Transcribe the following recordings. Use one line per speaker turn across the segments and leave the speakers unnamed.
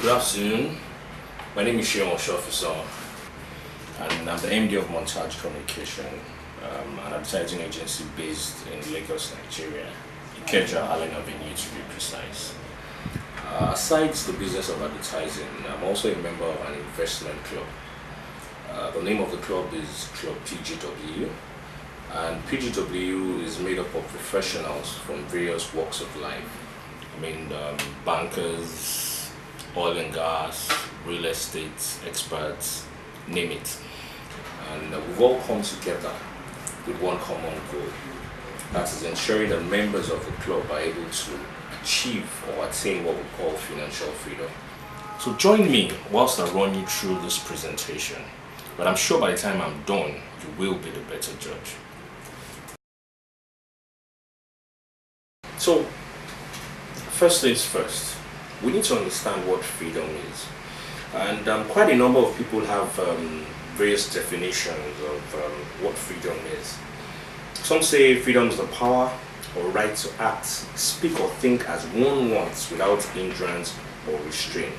Good afternoon. My name is Shion Officer, and I'm the MD of Montage Communication, an advertising agency based in Lagos, Nigeria, Ikeja, Allen Avenue to be precise. Aside the business of advertising, I'm also a member of an investment club. The name of the club is Club PGW, and PGW is made up of professionals from various walks of life. Bankers, oil and gas, real estate experts, name it. And we've all come together with one common goal. That is ensuring that members of the club are able to achieve or attain what we call financial freedom. So join me whilst I run you through this presentation. But I'm sure by the time I'm done, you will be the better judge. So, first things first, we need to understand what freedom is. And quite a number of people have various definitions of what freedom is. Some say freedom is the power or right to act, speak or think as one wants without hindrance or restraint.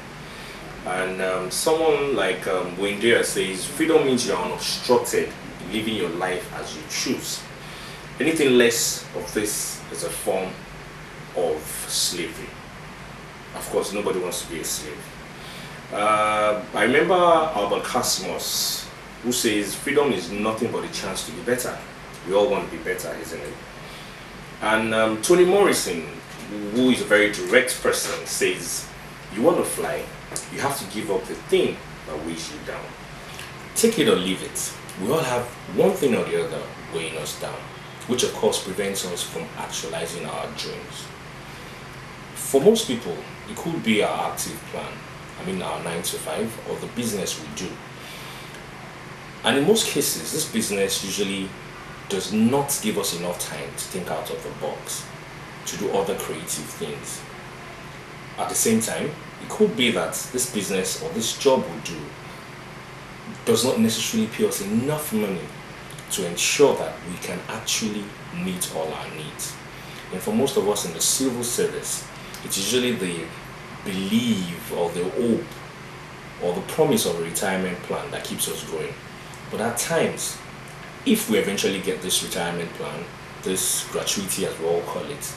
And someone like Wayne Dyer says freedom means you are unobstructed, living your life as you choose. Anything less of this is a form of slavery. Of course, nobody wants to be a slave. I remember Albert Camus, who says freedom is nothing but a chance to be better. We all want to be better, isn't it? And Toni Morrison, who is a very direct person, says you want to fly, you have to give up the thing that weighs you down. Take it or leave it. We all have one thing or the other weighing us down, which of course prevents us from actualizing our dreams. For most people, it could be our active plan, our 9 to 5, or the business we do. And in most cases, this business usually does not give us enough time to think out of the box, to do other creative things. At the same time, it could be that this business or this job we do does not necessarily pay us enough money to ensure that we can actually meet all our needs. And for most of us in the civil service, it's usually the belief or the hope or the promise of a retirement plan that keeps us going. But at times, if we eventually get this retirement plan, this gratuity as we all call it,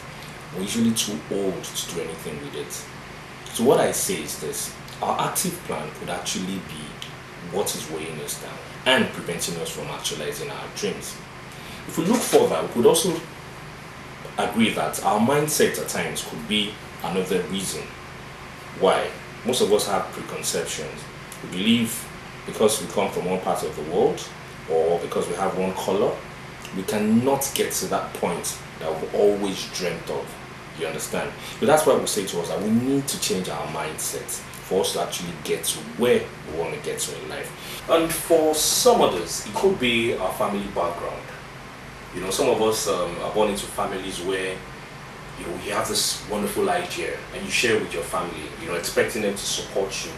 we're usually too old to do anything with it. So what I say is this: our active plan could actually be what is weighing us down and preventing us from actualizing our dreams. If we look further, we could also agree that our mindset at times could be another reason why. Most of us have preconceptions. We believe because we come from one part of the world or because we have one color, we cannot get to that point that we've always dreamt of. You understand? But that's why we say to us that we need to change our mindset for us to actually get to where we want to get to in life. And for some others, it could be our family background. Some of us are born into families where you have this wonderful idea and you share with your family, expecting them to support you.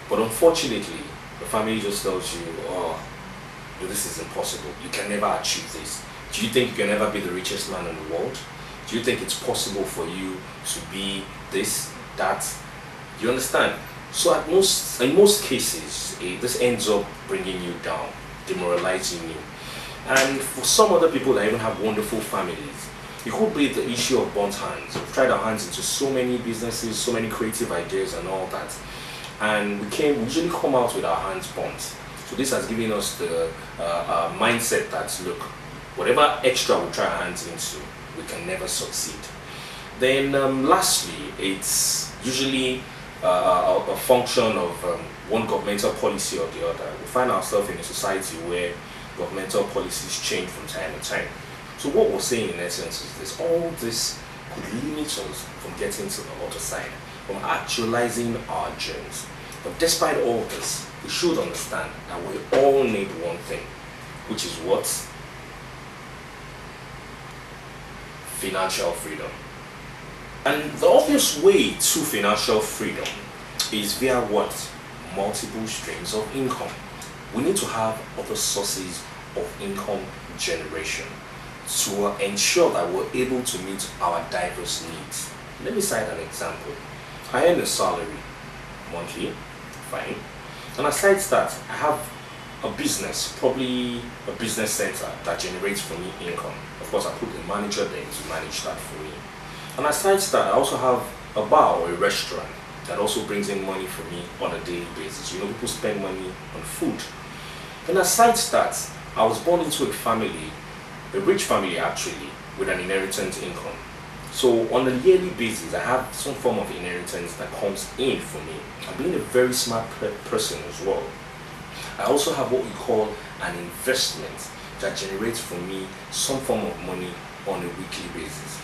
But unfortunately, the family just tells you, this is impossible. You can never achieve this. Do you think you can ever be the richest man in the world? Do you think it's possible for you to be this, that? You understand? So in most cases, this ends up bringing you down, demoralizing you. And for some other people that even have wonderful families, it could be the issue of burnt hands. We've tried our hands into so many businesses, so many creative ideas and all that. And we usually come out with our hands burnt. So this has given us the mindset that, look, whatever extra we try our hands into, we can never succeed. Then lastly, it's usually a function of one governmental policy or the other. We find ourselves in a society where governmental policies change from time to time. So what we're saying in essence is this: all this could limit us from getting to the other side, from actualizing our dreams. But despite all this, we should understand that we all need one thing, which is what? Financial freedom. And the obvious way to financial freedom is via what? Multiple streams of income. We need to have other sources of income generation to ensure that we're able to meet our diverse needs. Let me cite an example. I earn a salary monthly, fine. And aside that, I have a business, probably a business center that generates for me income. Of course, I put a manager there to manage that for me. And aside that, I also have a bar or a restaurant that also brings in money for me on a daily basis. People spend money on food. And aside that, I was born into a family, a rich family actually, with an inheritance income. So on a yearly basis, I have some form of inheritance that comes in for me. I'm being a very smart person as well. I also have what we call an investment that generates for me some form of money on a weekly basis.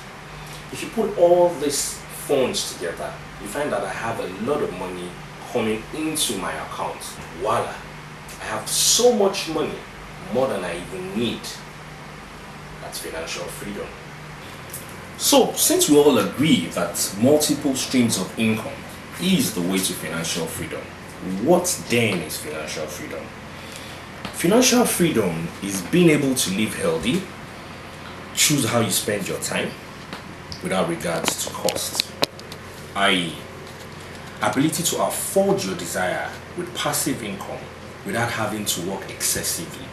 If you put all these funds together, you find that I have a lot of money coming into my account. Voila! I have so much money, more than I even need. That's financial freedom. So, since we all agree that multiple streams of income is the way to financial freedom, what then is financial freedom? Financial freedom is being able to live healthy, choose how you spend your time without regards to cost, i.e., ability to afford your desire with passive income without having to work excessively.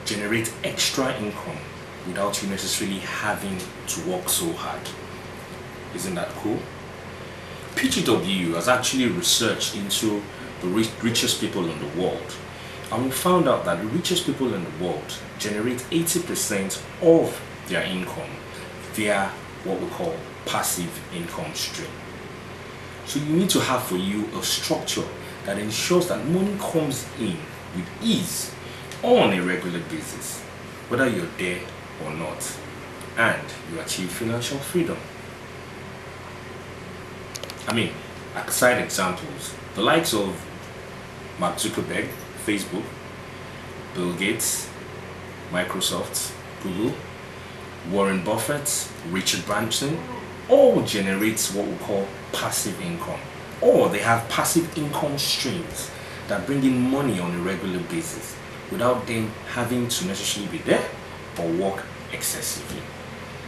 Generate extra income without you necessarily having to work so hard. Isn't that cool? PGW has actually researched into the richest people in the world, and we found out that the richest people in the world generate 80% of their income via what we call passive income stream. So you need to have for you a structure that ensures that money comes in with ease on a regular basis, whether you're there or not, and you achieve financial freedom. Aside examples, the likes of Mark Zuckerberg, Facebook, Bill Gates, Microsoft, Google, Warren Buffett, Richard Branson, all generate what we call passive income, or they have passive income streams that bring in money on a regular basis without them having to necessarily be there or work excessively.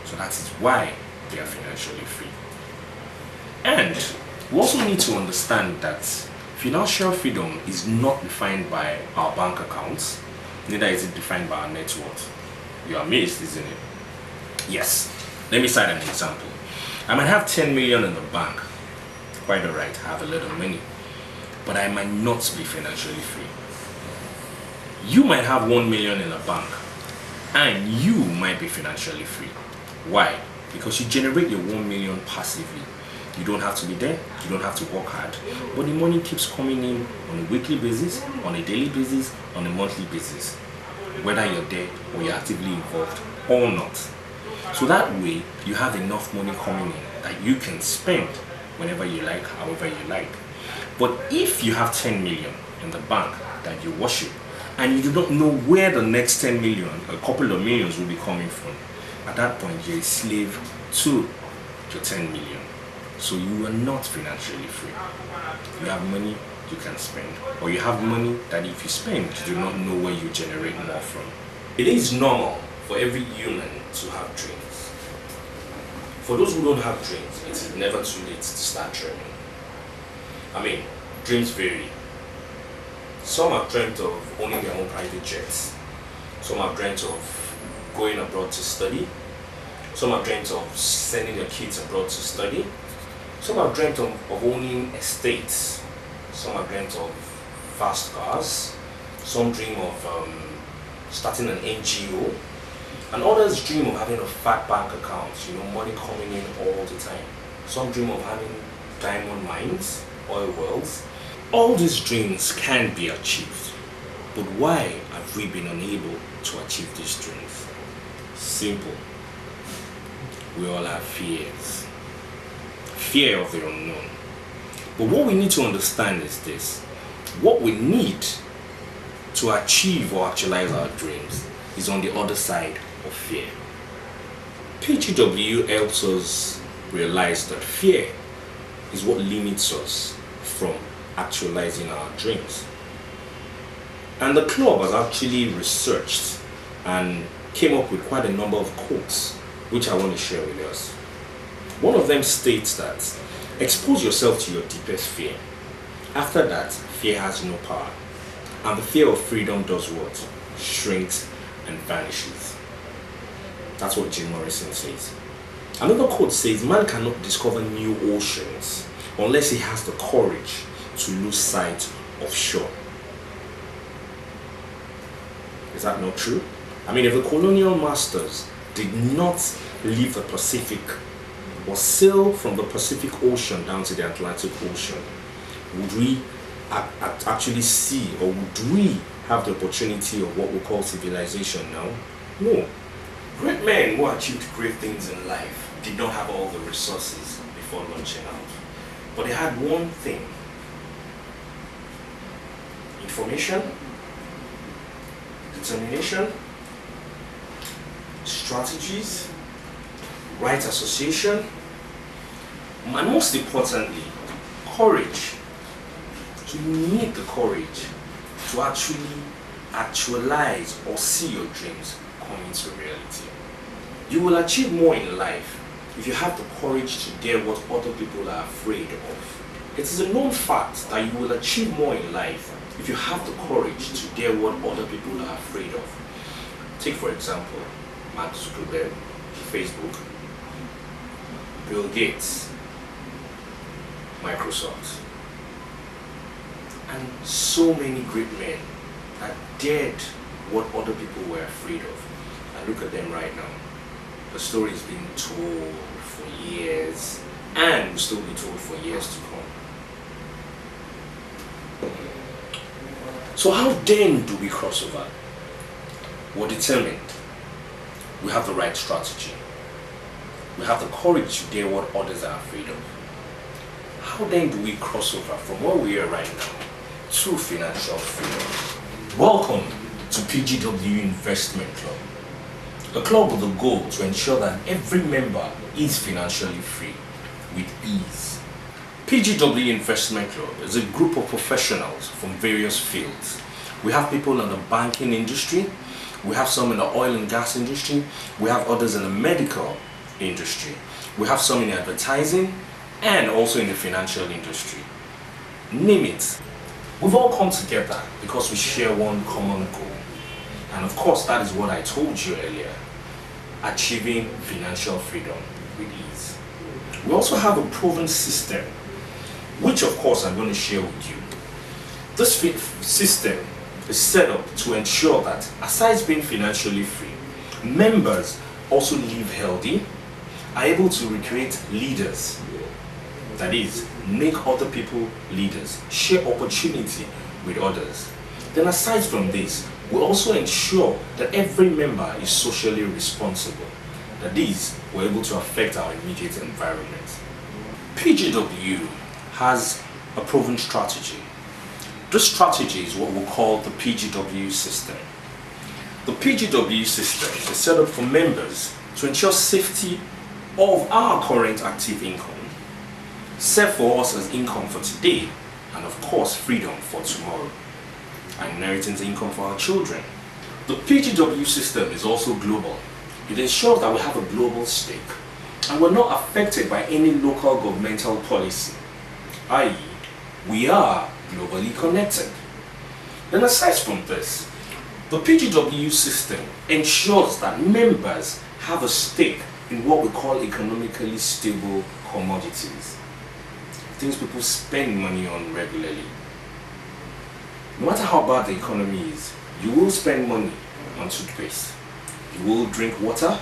So that is why they are financially free. And we also need to understand that financial freedom is not defined by our bank accounts, neither is it defined by our net worth. You're amazed, isn't it? Yes. Let me cite an example. I might have 10 million in the bank. Quite alright, I have a lot of money. But I might not be financially free. You might have 1 million in the bank, and you might be financially free. Why? Because you generate your 1 million passively. You don't have to be there, you don't have to work hard, but the money keeps coming in on a weekly basis, on a daily basis, on a monthly basis, whether you're there or you're actively involved or not. So that way, you have enough money coming in that you can spend whenever you like, however you like. But if you have 10 million in the bank that you worship, and you do not know where the next 10 million, a couple of millions will be coming from, at that point you're a slave to your 10 million. So you are not financially free. You have money you can spend, or you have money that if you spend, you do not know where you generate more from. It is normal for every human to have dreams. For those who don't have dreams, it is never too late to start dreaming. Dreams vary. Some have dreamt of owning their own private jets. Some have dreamt of going abroad to study. Some have dreamt of sending their kids abroad to study. Some have dreamt of owning estates. Some have dreamt of fast cars. Some dream of starting an NGO. And others dream of having a fat bank account, money coming in all the time. Some dream of having diamond mines, oil wells. All these dreams can be achieved. But why have we been unable to achieve these dreams? Simple. We all have fears. Fear of the unknown. But what we need to understand is this. What we need to achieve or actualize our dreams is on the other side of fear. PGW helps us realize that fear is what limits us from actualizing our dreams. And the club has actually researched and came up with quite a number of quotes which I want to share with us. One of them states that Expose yourself to your deepest fear. After that, fear has no power. And the fear of freedom does what? Shrinks and vanishes. That's what Jim Morrison says. Another quote says, man cannot discover new oceans unless he has the courage to lose sight of shore. Is that not true? I mean, if the colonial masters did not leave the Pacific or sail from the Pacific Ocean down to the Atlantic Ocean, would we actually see, or would we have the opportunity of what we call civilization now? No. Great men who achieved great things in life did not have all the resources before launching out. But they had one thing: information, determination, strategies, right association, and most importantly, courage. You need the courage to actualize or see your dreams come into reality. You will achieve more in life if you have the courage to dare what other people are afraid of. It is a known fact that you will achieve more in life if you have the courage to dare what other people are afraid of. Take for example, Mark Zuckerberg, Facebook, Bill Gates, Microsoft, and so many great men that dared what other people were afraid of. And look at them right now. The story is being told for years and will still be told for years to come. So how then do we cross over? We're determined. We have the right strategy. We have the courage to dare what others are afraid of. How then do we cross over from where we are right now to financial freedom? Welcome to PGW Investment Club, a club with a goal to ensure that every member is financially free with ease. PGW Investment Club is a group of professionals from various fields. We have people in the banking industry, we have some in the oil and gas industry, we have others in the medical industry, we have some in advertising, and also in the financial industry. Name it. We've all come together because we share one common goal. And of course, that is what I told you earlier: achieving financial freedom with ease. We also have a proven system, which of course I'm going to share with you. This system is set up to ensure that, aside being financially free, members also live healthy, are able to recreate leaders. That is, make other people leaders, share opportunity with others. Then aside from this, we also ensure that every member is socially responsible. That is, we're able to affect our immediate environment. PGW has a proven strategy. This strategy is what we call the PGW system. The PGW system is set up for members to ensure safety of our current active income, set for us as income for today, and of course freedom for tomorrow, and inheritance income for our children. The PGW system is also global. It ensures that we have a global stake and we're not affected by any local governmental policy, i.e., we are globally connected. Then aside from this, the PGW system ensures that members have a stake in what we call economically stable commodities, things people spend money on regularly. No matter how bad the economy is, you will spend money on toothpaste, you will drink water,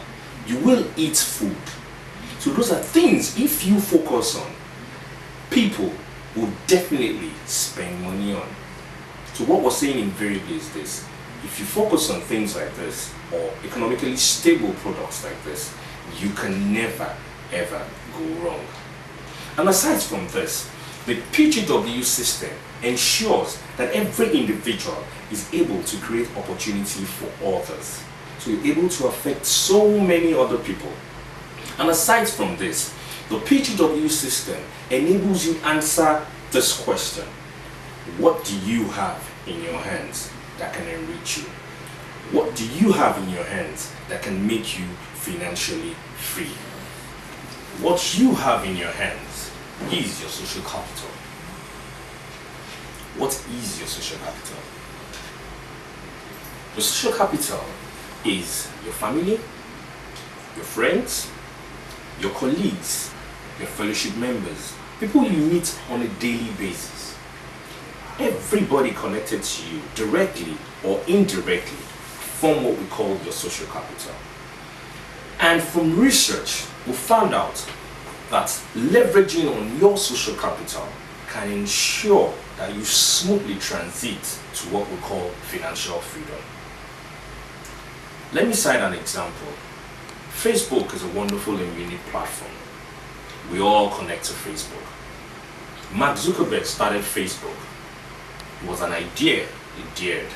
you will eat food. So those are things, if you focus on, people will definitely spend money on. So what we're saying invariably is this: if you focus on things like this, or economically stable products like this, you can never ever go wrong. And aside from this, the PGW system ensures that every individual is able to create opportunity for others. So you're able to affect so many other people. And aside from this, the PGW system enables you answer this question: what do you have in your hands that can enrich you? What do you have in your hands that can make you financially free? What you have in your hands is your social capital? What is your social capital? Your social capital is your family, your friends, your colleagues, your fellowship members, people you meet on a daily basis. Everybody connected to you, directly or indirectly, form what we call your social capital. And from research, we found out that leveraging on your social capital can ensure that you smoothly transit to what we call financial freedom. Let me cite an example. Facebook is a wonderful and unique platform. We all connect to Facebook. Mark Zuckerberg started Facebook. It was an idea he dared.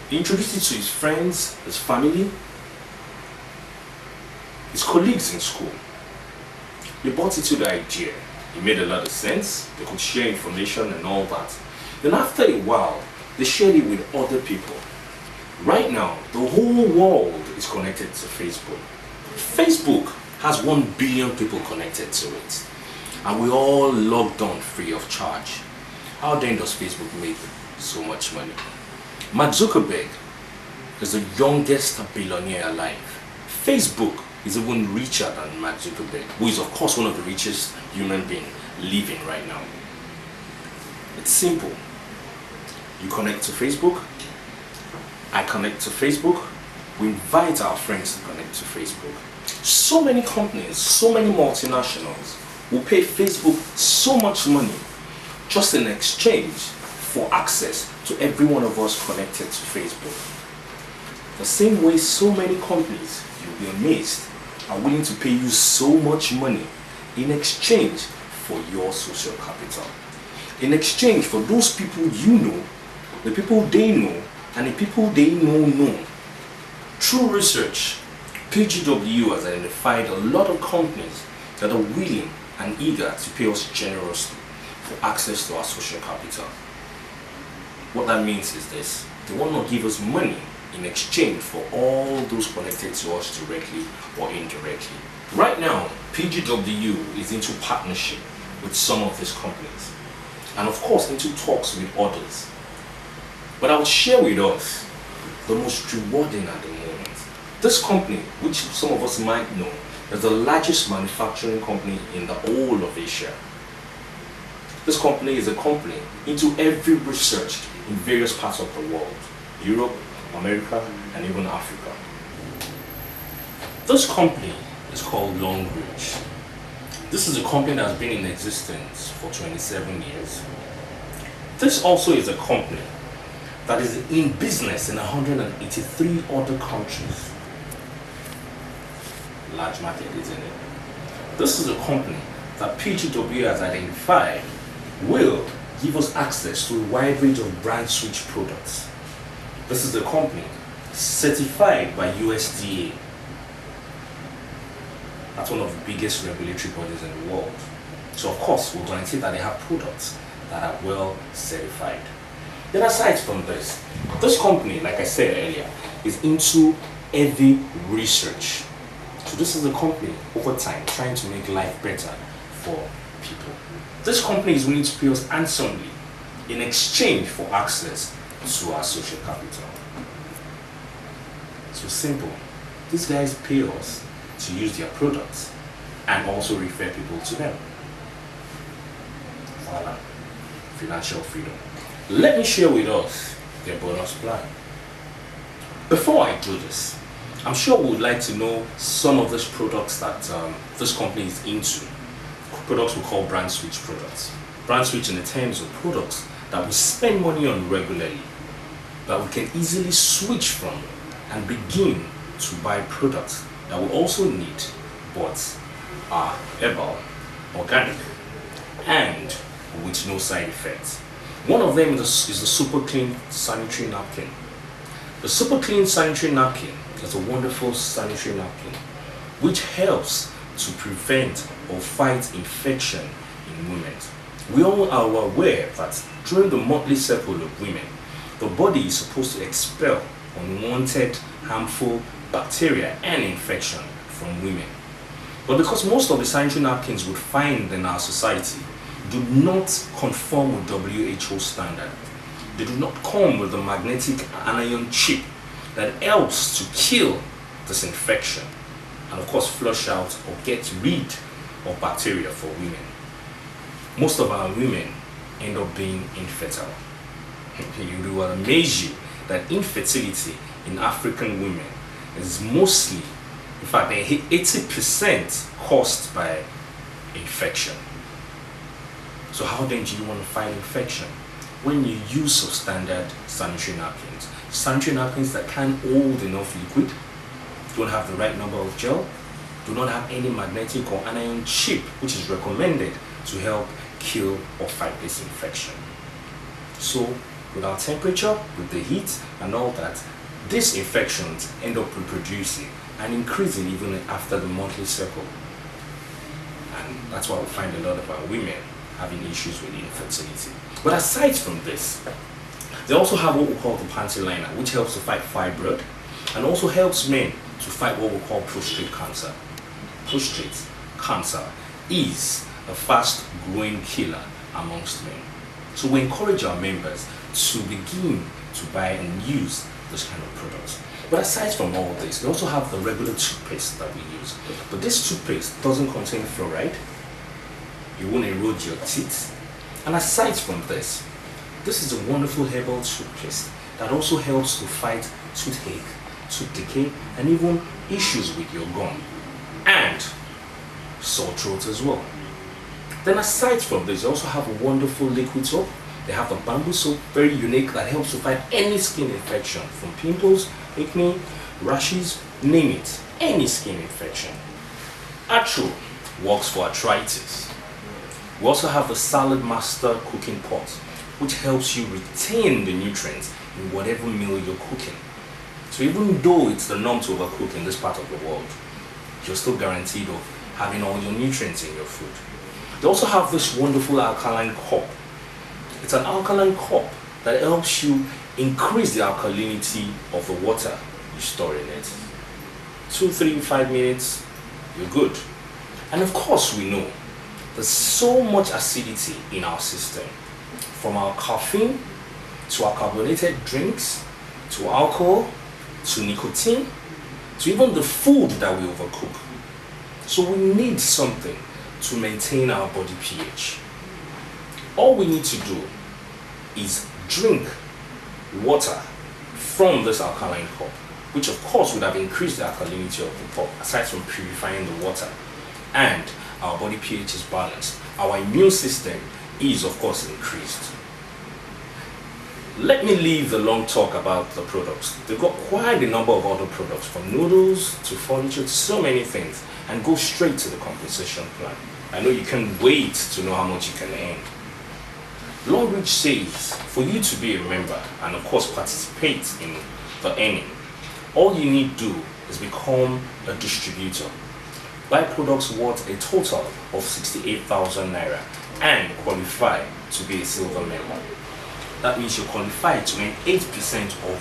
He introduced it to his friends, his family, his colleagues in school. They bought into the idea. It made a lot of sense. They could share information and all that. Then after a while, they shared it with other people. Right now, the whole world is connected to Facebook. Facebook has 1 billion people connected to it. And we all logged on free of charge. How then does Facebook make so much money? Mark Zuckerberg is the youngest billionaire alive. Facebook is even richer than Mark Zuckerberg, who is of course one of the richest human beings living right now. It's simple. You connect to Facebook, I connect to Facebook, we invite our friends to connect to Facebook. So many companies, so many multinationals will pay Facebook so much money just in exchange for access to every one of us connected to Facebook. The same way so many companies, you'll be amazed, are willing to pay you so much money in exchange for your social capital. In exchange for those people you know, the people they know, and the people they know. Through research, PGW has identified a lot of companies that are willing and eager to pay us generously for access to our social capital. What that means is this: they will not give us money in exchange for all those connected to us directly or indirectly. Right now, PGW is into partnership with some of these companies, and of course into talks with others. But I will share with us the most rewarding at the moment. This company, which some of us might know, is the largest manufacturing company in the whole of Asia. This company is a company into every research in various parts of the world: Europe, America, and even Africa. This company is called Longbridge. This is a company that has been in existence for 27 years. This also is a company that is in business in 183 other countries. Large market, isn't it? This is a company that PGW has identified will give us access to a wide range of brand switch products. This is a company certified by USDA. That's one of the biggest regulatory bodies in the world. So of course, we'll guarantee that they have products that are well certified. Then aside from this company, like I said earlier, is into heavy research. So this is a company over time trying to make life better for people. This company is willing to pay us handsomely in exchange for access to our social capital. So simple. These guys pay us to use their products and also refer people to them. Voila. Financial freedom. Let me share with us their bonus plan. Before I do this, I'm sure we would like to know some of these products that this company is into. Products we call brand switch products. Brand switch in the terms of products that we spend money on regularly, that we can easily switch from and begin to buy products that we also need but are herbal, organic, and with no side effects. One of them is the Super Clean Sanitary Napkin. The Super Clean Sanitary Napkin is a wonderful sanitary napkin which helps to prevent or fight infection in women. We all are aware that during the monthly cycle of women, the body is supposed to expel unwanted, harmful bacteria and infection from women. But because most of the sanitary napkins would find in our society do not conform with WHO standard, they do not come with a magnetic anion chip that helps to kill this infection and of course flush out or get rid of bacteria for women. Most of our women end up being infertile. It will amaze you that infertility in African women is mostly, in fact, 80% caused by infection. So how then do you want to fight infection? When you use substandard sanitary napkins that can't hold enough liquid, don't have the right number of gel, do not have any magnetic or anion chip which is recommended to help kill or fight this infection. So with our temperature, with the heat and all that, these infections end up reproducing and increasing even after the monthly cycle. And that's why we find a lot of our women having issues with infertility. But aside from this, they also have what we call the panty liner, which helps to fight fibroid and also helps men to fight what we call prostate cancer. Prostate cancer is a fast growing killer amongst men. So we encourage our members to begin to buy and use this kind of products. But aside from all this, we also have the regular toothpaste that we use. But this toothpaste doesn't contain fluoride. It won't erode your teeth. And aside from this is a wonderful herbal toothpaste that also helps to fight toothache, tooth decay, and even issues with your gum and sore throat as well. Then aside from this, you also have a wonderful liquid soap. They have the bamboo soap, very unique, that helps to fight any skin infection, from pimples, acne, rashes, name it, any skin infection. Atro works for arthritis. We also have the Salad Master cooking pot, which helps you retain the nutrients in whatever meal you're cooking. So even though it's the norm to overcook in this part of the world, you're still guaranteed of having all your nutrients in your food. They also have this wonderful alkaline cup. It's an alkaline cup that helps you increase the alkalinity of the water you store in it. 2, 3, 5 minutes, you're good. And of course we know there's so much acidity in our system, from our caffeine to our carbonated drinks to alcohol to nicotine to even the food that we overcook. So we need something to maintain our body pH. All we need to do is drink water from this alkaline cup, which of course would have increased the alkalinity of the cup aside from purifying the water, and our body pH is balanced. Our immune system is of course increased. Let me leave the long talk about the products. They've got quite a number of other products, from noodles to furniture to so many things, and go straight to the compensation plan. I know you can't wait to know how much you can earn. Longreach says for you to be a member and of course participate in the earning, all you need to do is become a distributor. Buy products worth a total of 68,000 naira and qualify to be a silver member. That means you're qualified to earn 8% of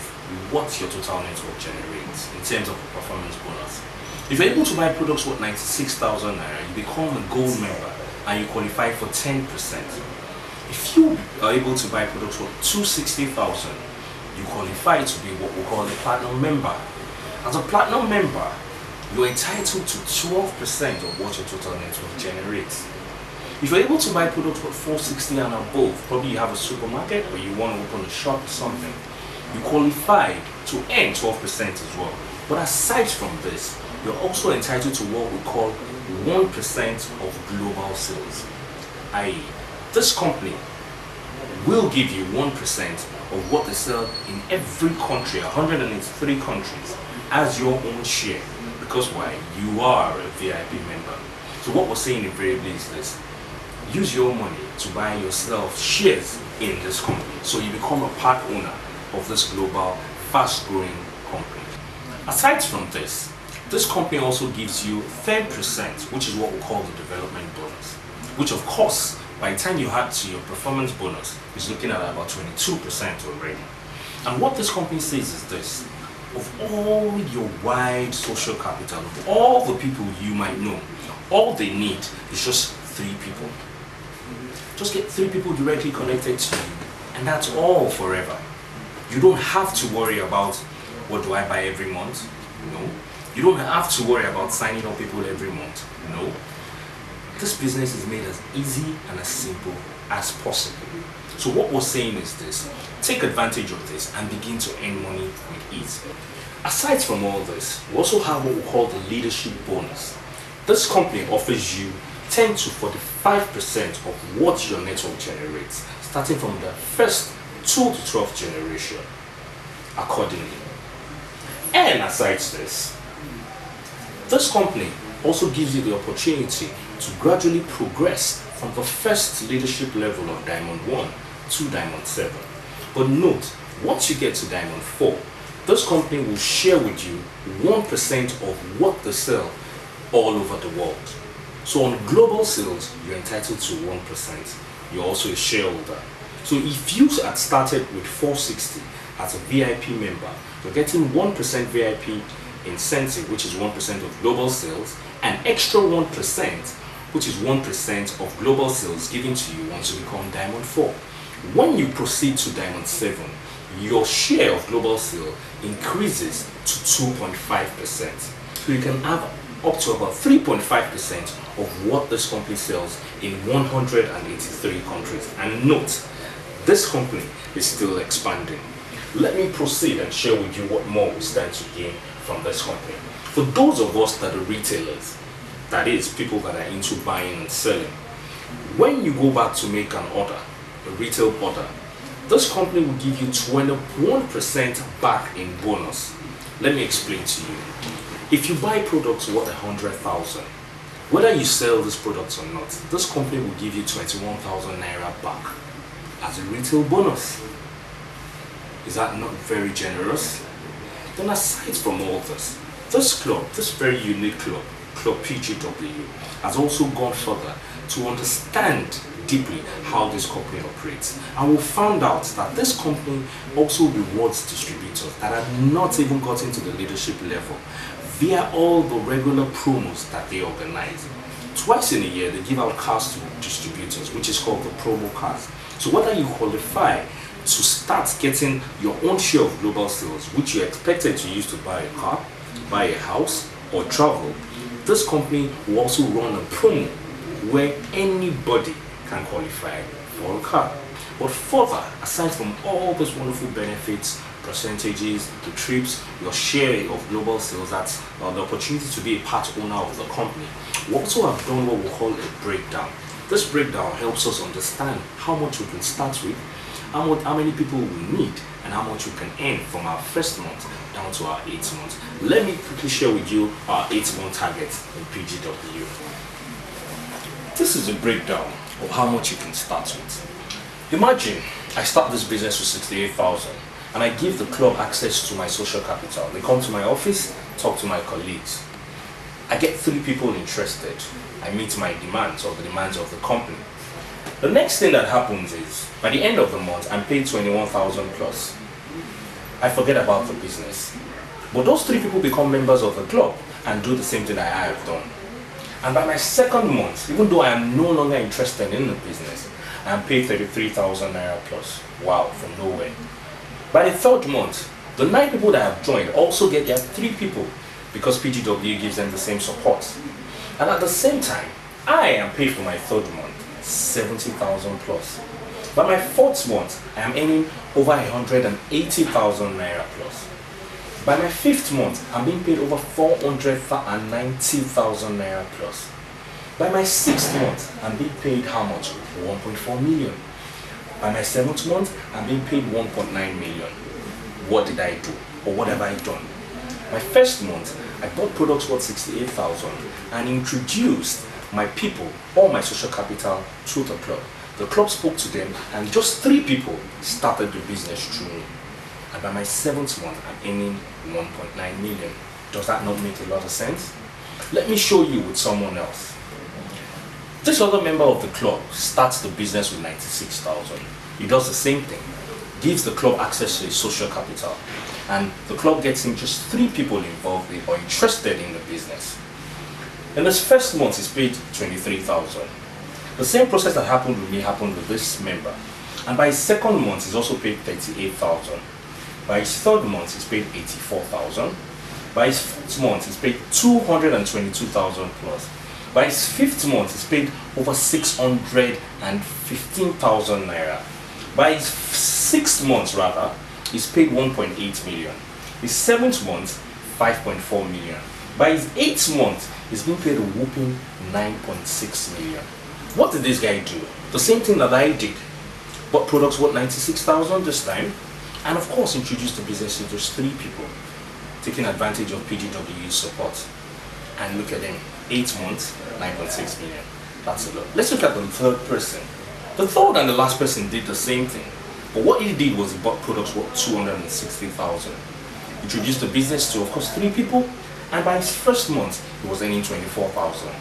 what your total network generates in terms of performance bonus. If you're able to buy products worth 96,000 naira, you become a gold member and you qualify for 10%. If you are able to buy products worth 260,000, you qualify to be what we call a platinum member. As a platinum member, you're entitled to 12% of what your total network generates. If you're able to buy products worth 460 and above, probably you have a supermarket or you want to open a shop or something, you qualify to earn 12% as well. But aside from this, you're also entitled to what we call 1% of global sales. i.e., this company will give you 1% of what they sell in every country, 183 countries, as your own share. Because why? You are a VIP member. So what we're saying invariably is this: use your money to buy yourself shares in this company, so you become a part owner of this global, fast-growing company. Aside from this company also gives you 30%, which is what we call the development bonus, which of course, by the time you add to your performance bonus, is looking at about 22% already. And what this company says is this: of all your wide social capital, of all the people you might know, all they need is just 3 people. Just get 3 people directly connected to you, and that's all forever. You don't have to worry about what do I buy every month. No. You don't have to worry about signing up people every month. No. This business is made as easy and as simple as possible. So what we're saying is this: take advantage of this and begin to earn money with ease. Aside from all this, we also have what we call the leadership bonus. This company offers you 10 to 45% of what your network generates, starting from the first 2 to 12th generation, accordingly. And aside this company also gives you the opportunity to gradually progress from the first leadership level of Diamond 1 to Diamond 7. But note, once you get to Diamond 4, this company will share with you 1% of what they sell all over the world. So on global sales, you're entitled to 1%. You're also a shareholder. So if you had started with 460 as a VIP member, you're getting 1% VIP incentive, which is 1% of global sales, and extra 1%, which is 1% of global sales given to you once you become Diamond 4. When you proceed to Diamond 7, your share of global sale increases to 2.5%. So you can have up to about 3.5% of what this company sells in 183 countries. And note, this company is still expanding. Let me proceed and share with you what more we stand to gain from this company. For those of us that are retailers, that is, people that are into buying and selling, when you go back to make an order, a retail order, this company will give you 21% back in bonus. Let me explain to you. If you buy products worth 100,000, whether you sell these products or not, this company will give you 21,000 naira back as a retail bonus. Is that not very generous? Then aside from all this club, this very unique club, Club PGW, has also gone further to understand deeply how this company operates. And we found out that this company also rewards distributors that have not even gotten to the leadership level via all the regular promos that they organize. Twice in a year, they give out cars to distributors, which is called the promo cars. So whether you qualify to start getting your own share of global sales, which you're expected to use to buy a car, buy a house, or travel, this company will also run a promo where anybody can qualify for a car. But further, aside from all those wonderful benefits, percentages, the trips, your share of global sales, that's the opportunity to be a part owner of the company, we also have done what we call a breakdown. This breakdown helps us understand how much we can start with, how many people we need, and how much we can earn from our first month down to our 8th month. Let me quickly share with you our 8-month target in PGW. This is a breakdown of how much you can start with. Imagine I start this business with 68,000 and I give the club access to my social capital. They come to my office, talk to my colleagues. I get 3 people interested. I meet my demands or the demands of the company. The next thing that happens is, by the end of the month, I'm paid 21,000 plus. I forget about the business. But those 3 people become members of the club and do the same thing that I have done. And by my 2nd month, even though I am no longer interested in the business, I am paid 33,000 naira plus. Wow, from nowhere. By the 3rd month, the 9 people that have joined also get their 3 people because PGW gives them the same support. And at the same time, I am paid for my 3rd month, 70,000 plus. By my 4th month, I am earning over 180,000 naira plus. By my 5th month, I'm being paid over 490,000 naira plus. By my 6th month, I'm being paid how much? 1.4 million. By my 7th month, I'm being paid 1.9 million. What did I do? Or what have I done? My 1st month, I bought products worth 68,000 and introduced my people, all my social capital, to the club. The club spoke to them and just 3 people started the business through me. And by my 7th month, I'm earning 1.9 million. Does that not make a lot of sense? Let me show you with someone else. This other member of the club starts the business with 96,000. He does the same thing, gives the club access to his social capital. and the club gets him just 3 people involved or interested in the business. In his first month, he's paid 23,000. The same process that happened with me happened with this member. And by his second month, he's also paid 38,000. By his third month, he's paid 84,000. By his fourth month, he's paid 222,000 plus. By his fifth month, he's paid over 615,000 naira. By his sixth month, rather, he's paid 1.8 million. His seventh month, 5.4 million. By his eighth month, he's been paid a whooping 9.6 million. What did this guy do? The same thing that I did. Bought products worth 96,000 this time, and of course introduced the business to just 3 people, taking advantage of PGW's support. And look at them, 8 months, 9.6 million. That's a lot. Let's look at the third person. The third and the last person did the same thing, but what he did was he bought products worth 260,000. Introduced the business to, of course, 3 people, and by his first month, he was earning 24,000.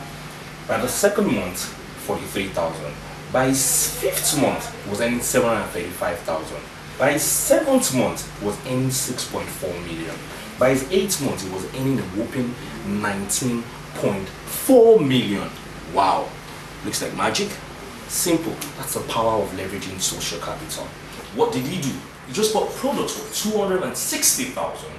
By the second month, 43,000. By his fifth month, he was earning 735,000. By his seventh month, he was earning 6.4 million. By his eighth month, he was earning a whopping 19.4 million. Wow, looks like magic. Simple. That's the power of leveraging social capital. What did he do? He just bought products for 260,000.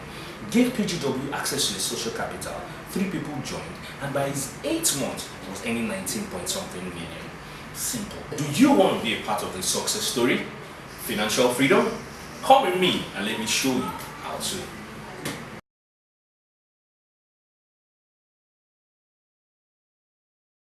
Gave PGW access to the social capital. 3 people joined, and by his 8th month, he was earning 19 point something million. Simple. Do you want to be a part of this success story? Financial freedom? Come with me and let me show you how to.